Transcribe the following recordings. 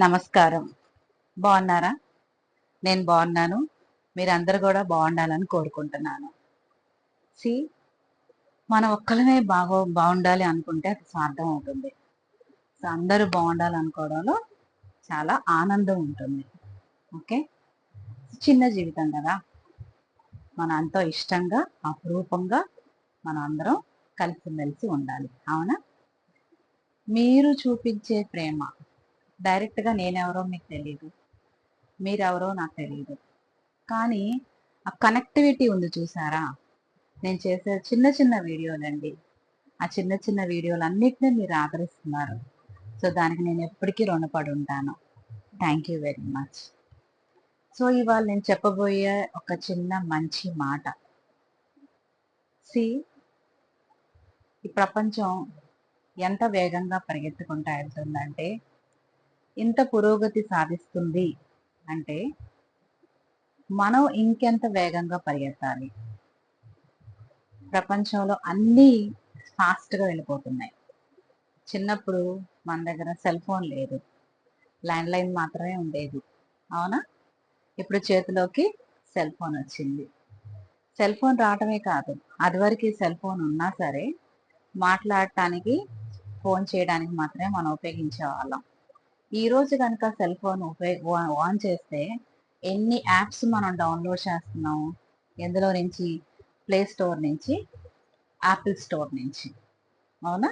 నమస్కారం. బాగున్నారా? నేను బాగున్నాను. మీరందరూ కూడా బాగుండాలని కోరుకుంటున్నాను. సి మనం ఒక్కలమే బాగుండాలి అనుకుంటే అది స్వార్థం అవుతుంది. సో అందరూ బాగుండాలనుకోవడంలో చాలా ఆనందం ఉంటుంది. ఓకే. చిన్న జీవితం కదా, మనం ఎంతో ఇష్టంగా అపురూపంగా మనం అందరం కలిసిమెలిసి ఉండాలి. అవునా? మీరు చూపించే ప్రేమ డైరెక్ట్గా నేనెవరో మీకు తెలియదు, మీరెవరో నాకు తెలియదు. కానీ ఆ కనెక్టివిటీ ఉంది చూసారా? నేను చేసే చిన్న చిన్న వీడియోలండి. ఆ చిన్న చిన్న వీడియోలన్నిటిని మీరు ఆదరిస్తున్నారు. సో దానికి నేను ఎప్పటికీ రుణపడి ఉంటాను. Thank you very much. So ఇవాళ నేను చెప్పబోయే ఒక చిన్న మంచి మాట. సి ఈ ప్రపంచం ఎంత వేగంగా పరిగెత్తుకుంటా వెళ్తుందంటే, ఇంత పురోగతి సాధిస్తుంది అంటే మనం ఇంకెంత వేగంగా పరిగెత్తాలి. ప్రపంచంలో అన్నీ ఫాస్ట్గా వెళ్ళిపోతున్నాయి. చిన్నప్పుడు మన దగ్గర సెల్ ఫోన్ లేదు, ల్యాండ్ లైన్ మాత్రమే ఉండేది. అవునా? ఇప్పుడు చేతిలోకి సెల్ ఫోన్ వచ్చింది. సెల్ ఫోన్ రావటమే కాదు, అదివరకు సెల్ ఫోన్ ఉన్నా సరే మాట్లాడటానికి, ఫోన్ చేయడానికి మాత్రమే మనం ఉపయోగించే వాళ్ళం. ఈ రోజు కనుక సెల్ ఫోన్ ఆన్ చేస్తే ఎన్ని యాప్స్ మనం డౌన్లోడ్ చేస్తున్నాం, ఎందులో నుంచి? ప్లే స్టోర్ నుంచి, యాపిల్ స్టోర్ నుంచి. అవునా?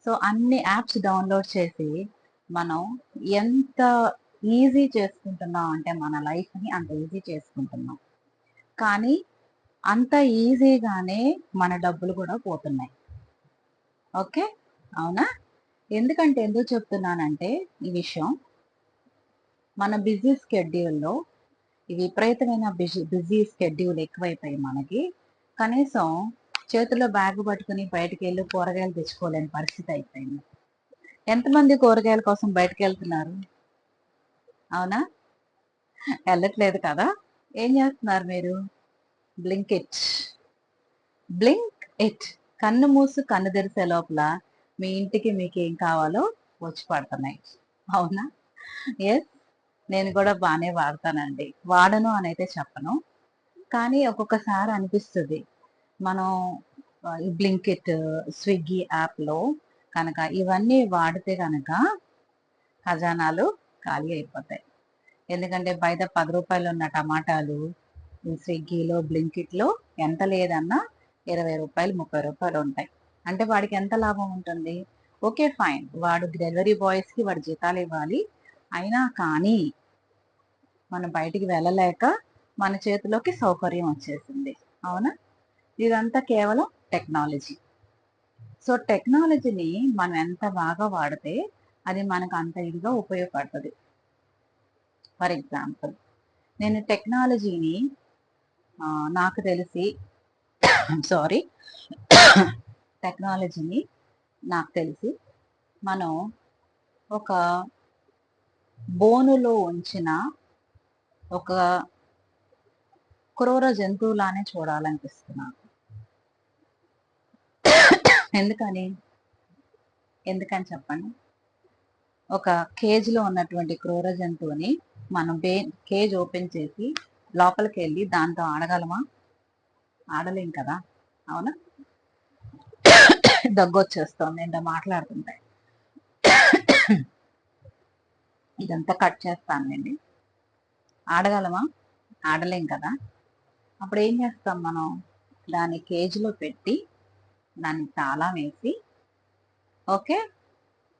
సో అన్ని యాప్స్ డౌన్లోడ్ చేసి మనం ఎంత ఈజీ చేసుకుంటున్నాం అంటే మన లైఫ్ని అంత ఈజీ చేసుకుంటున్నాం. కానీ అంత ఈజీగానే మన డబ్బులు కూడా పోతున్నాయి. ఓకే. అవునా? ఎందుకు చెప్తున్నానంటే ఈ విషయం, మన బిజీ స్కెడ్యూల్లో ఈ విపరీతమైన బిజీ స్కెడ్యూల్ ఎక్కువైపోయి మనకి కనీసం చేతిలో బ్యాగ్ పట్టుకుని బయటకు వెళ్ళి కూరగాయలు తెచ్చుకోలేని పరిస్థితి అయిపోయింది. ఎంతమంది కూరగాయల కోసం బయటకు వెళ్తున్నారు? అవునా? వెళ్ళట్లేదు కదా. ఏం చేస్తున్నారు మీరు? Blink it, blink it. కన్ను మూసు కన్ను తెరిసే లోపల మీ ఇంటికి మీకు ఏం కావాలో వచ్చి పడుతున్నాయి. అవునా? ఎస్, నేను కూడా బాగానే వాడతానండి. వాడను అని అయితే చెప్పను, కానీ ఒక్కొక్కసారి అనిపిస్తుంది మనం ఈ బ్లింకిట్, స్విగ్గీ యాప్లో కనుక ఇవన్నీ వాడితే కనుక ఖజానాలు ఖాళీ అయిపోతాయి. ఎందుకంటే బయట 10 రూపాయలు ఉన్న టమాటాలు ఈ స్విగ్గీలో, బ్లింకిట్లో ఎంత లేదన్నా 20 రూపాయలు, 30 రూపాయలు ఉంటాయి. అంటే వాడికి ఎంత లాభం ఉంటుంది? ఓకే ఫైన్, వాడు డెలివరీ బాయ్స్కి వాడు జీతాలు ఇవ్వాలి. అయినా కానీ మనం బయటికి వెళ్ళలేక మన చేతిలోకి సౌకర్యం వచ్చేసింది. అవునా? ఇదంతా కేవలం టెక్నాలజీ. సో టెక్నాలజీని మనం ఎంత బాగా వాడితే అది మనకు అంత ఇదిగా ఉపయోగపడుతుంది. ఫర్ ఎగ్జాంపుల్, నేను టెక్నాలజీని నాకు తెలిసి సారీ టెక్నాలజీని నాకు తెలిసి మనం ఒక బోనులో ఉంచిన ఒక క్రూర జంతువులానే చూడాలనిపిస్తున్నాను. ఎందుకని చెప్పండి. ఒక కేజ్లో ఉన్నటువంటి క్రూర జంతువుని మనం కేజ్ ఓపెన్ చేసి లోపలికి వెళ్ళి దాంతో ఆడగలమా? ఆడలేం కదా. అవునా? దగ్గొచ్చేస్తోంది ఏంటో మాట్లాడుతుంటే. ఇదంతా కట్ చేస్తానండి. ఆడగలమా? ఆడలేం కదా. అప్పుడు ఏం చేస్తాం మనం? దాన్ని కేజీలో పెట్టి దాన్ని తాళం వేసి, ఓకే,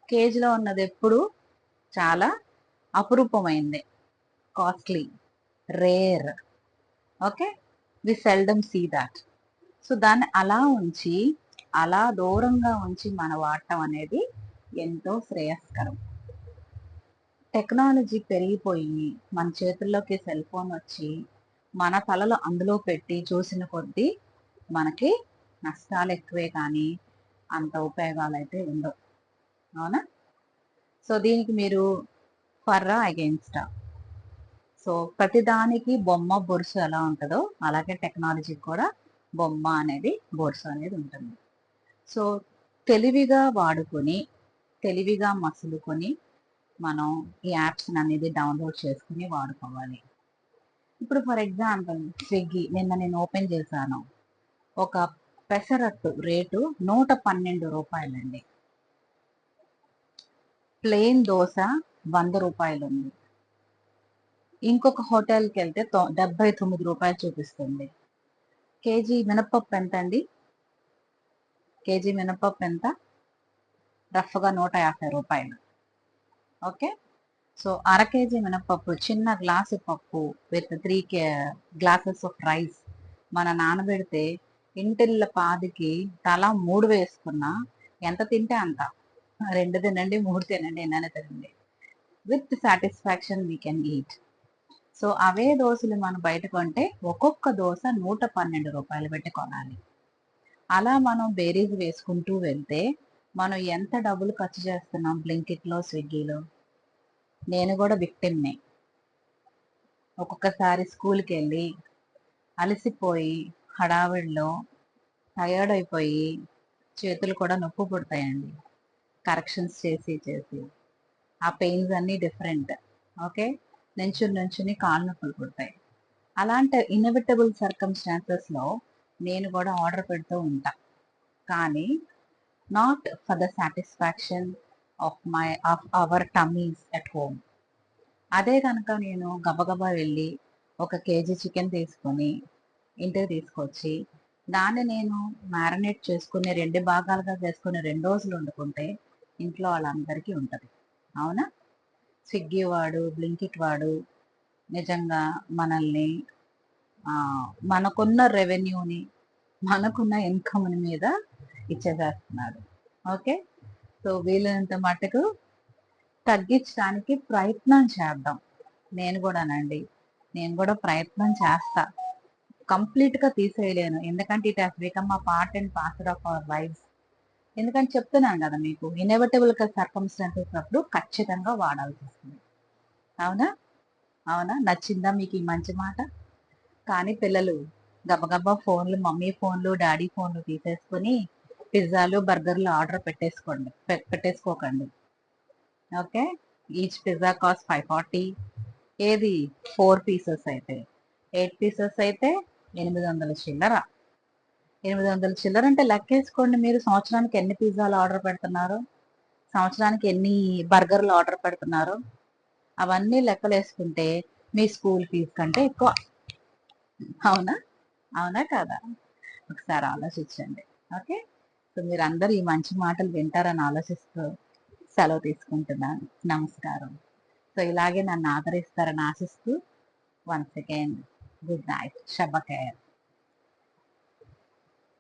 కేజీలో ఉన్నది ఎప్పుడు చాలా అపురూపమైంది, costly, rare. Okay, we seldom see that. So దాన్ని అలా ఉంచి, అలా దూరంగా ఉంచి మన వాడటం అనేది ఎంతో శ్రేయస్కరం. టెక్నాలజీ పెరిగిపోయి మన చేతుల్లోకి సెల్ ఫోన్ వచ్చి మన తలలో అందులో పెట్టి చూసిన కొద్దీ మనకి నష్టాలు ఎక్కువే కానీ అంత ఉపయోగాలు అయితే ఉండవు. అవునా? సో దీనికి మీరు ఫర్రా అగెయిన్స్టా? సో ప్రతిదానికి బొమ్మ బొరుసు ఎలా ఉంటుందో అలాగే టెక్నాలజీకి కూడా బొమ్మ అనేది, బొరుసు అనేది ఉంటుంది. సో తెలివిగా వాడుకొని, తెలివిగా మసులుకొని మనం ఈ యాప్స్ అనేది డౌన్లోడ్ చేసుకుని వాడుకోవాలి. ఇప్పుడు ఫర్ ఎగ్జాంపుల్ స్విగ్గీ నిన్న నేను ఓపెన్ చేశాను. ఒక పెసరట్టు రేటు 112 రూపాయలండి. ప్లెయిన్ దోశ 100 రూపాయలు ఉంది. ఇంకొక హోటల్కి వెళ్తే 79 రూపాయలు చూపిస్తుంది. కేజీ మినపప్పు ఎంత అండి? కేజీ మినపప్పు ఎంత? రఫ్గా 150 రూపాయలు. ఓకే, సో అర కేజీ మినపప్పు, చిన్న గ్లాసు పప్పు విత్ 3 గ్లాసెస్ ఆఫ్ రైస్ మన నానబెడితే ఇంటిల్ల పాదికి తలా 3 వేసుకున్నా ఎంత తింటే అంత. 2 తినండి, 3 తినండి, ఎన్నైనా తినండి, with satisfaction we can eat. So అవే దోశలు మనం బయట కొంటే ఒక్కొక్క దోశ 112 రూపాయలు పెట్టి కొనాలి. అలా మనం బేరీజ్ వేసుకుంటూ వెళ్తే మనం ఎంత డబ్బులు ఖర్చు చేస్తున్నాం బ్లింకిట్లో, స్విగ్గీలో. నేను కూడా విక్టిమ్నే. ఒక్కొక్కసారి స్కూల్కి వెళ్ళి అలసిపోయి హడావిడిలో టయర్డ్ అయిపోయి చేతులు కూడా నొప్పి పుడతాయండి, కరెక్షన్స్ చేసి చేసి. ఆ పెయిన్స్ అన్నీ డిఫరెంట్. ఓకే, నుంచుని కాళ్ళు నొప్పులు పుడతాయి. అలాంటి ఇన్ఎవిటబుల్ సర్కమ్స్టాన్సెస్లో నేను కూడా ఆర్డర్ పెడుతూ ఉంటా. కానీ not for the satisfaction of our tummies at home. అదే కనుక నేను గబగబా వెళ్ళి ఒక కేజీ చికెన్ తీసుకొని ఇంటికి తీసుకొచ్చి దాన్ని నేను మ్యారినేట్ చేసుకుని 2 భాగాలుగా చేసుకుని 2 రోజులు వండుకుంటే ఇంట్లో వాళ్ళందరికీ ఉంటుంది. అవునా? స్విగ్గీ వాడు, బ్లింకిట్ వాడు నిజంగా మనల్ని మనకున్న రెవెన్యూని, మనకున్న ఇన్కమ్ మీద ఇచ్చేసేస్తున్నాడు. ఓకే, సో వీలైనంత మటుకు తగ్గించడానికి ప్రయత్నం చేద్దాం. నేను కూడా ప్రయత్నం చేస్తా. కంప్లీట్గా తీసేయలేను, ఎందుకంటే it has become a part and parcel of our life. ఎందుకంటే చెప్తున్నాను కదా మీకు, ఇన్ఎవిటబుల్ సర్కమ్స్టాన్సెస్ అప్పుడు ఖచ్చితంగా వాడాల్సి వస్తుంది. అవునా? నచ్చిందా మీకు ఈ మంచి మాట? కానీ పిల్లలు గబగబా ఫోన్లు, మమ్మీ ఫోన్లు, డాడీ ఫోన్లు తీసేసుకొని పిజ్జాలు, బర్గర్లు ఆర్డర్ పెట్టేసుకోకండి. Okay, each pizza cost 540. ఏది 4 పీసెస్ అయితే, 8 పీసెస్ అయితే 800 చిల్లర. 800 చిల్లర అంటే లెక్కేసుకోండి మీరు, సంవత్సరానికి ఎన్ని పిజ్జాలు ఆర్డర్ పెడుతున్నారు, సంవత్సరానికి ఎన్ని బర్గర్లు ఆర్డర్ పెడుతున్నారు. అవన్నీ లెక్కలు వేసుకుంటే మీ స్కూల్ ఫీజు కంటే ఎక్కువ. అవునా కాదా? ఒకసారి ఆలోచించండి. ఓకే, సో మీరు అందరూ ఈ మంచి మాటలు వింటారని ఆలోచిస్తూ సెలవు తీసుకుంటున్నాను. నమస్కారం. సో ఇలాగే నన్ను ఆదరిస్తారని ఆశిస్తూ వన్స్ అగైన్ గుడ్ నైట్, శుభ ఖైర్.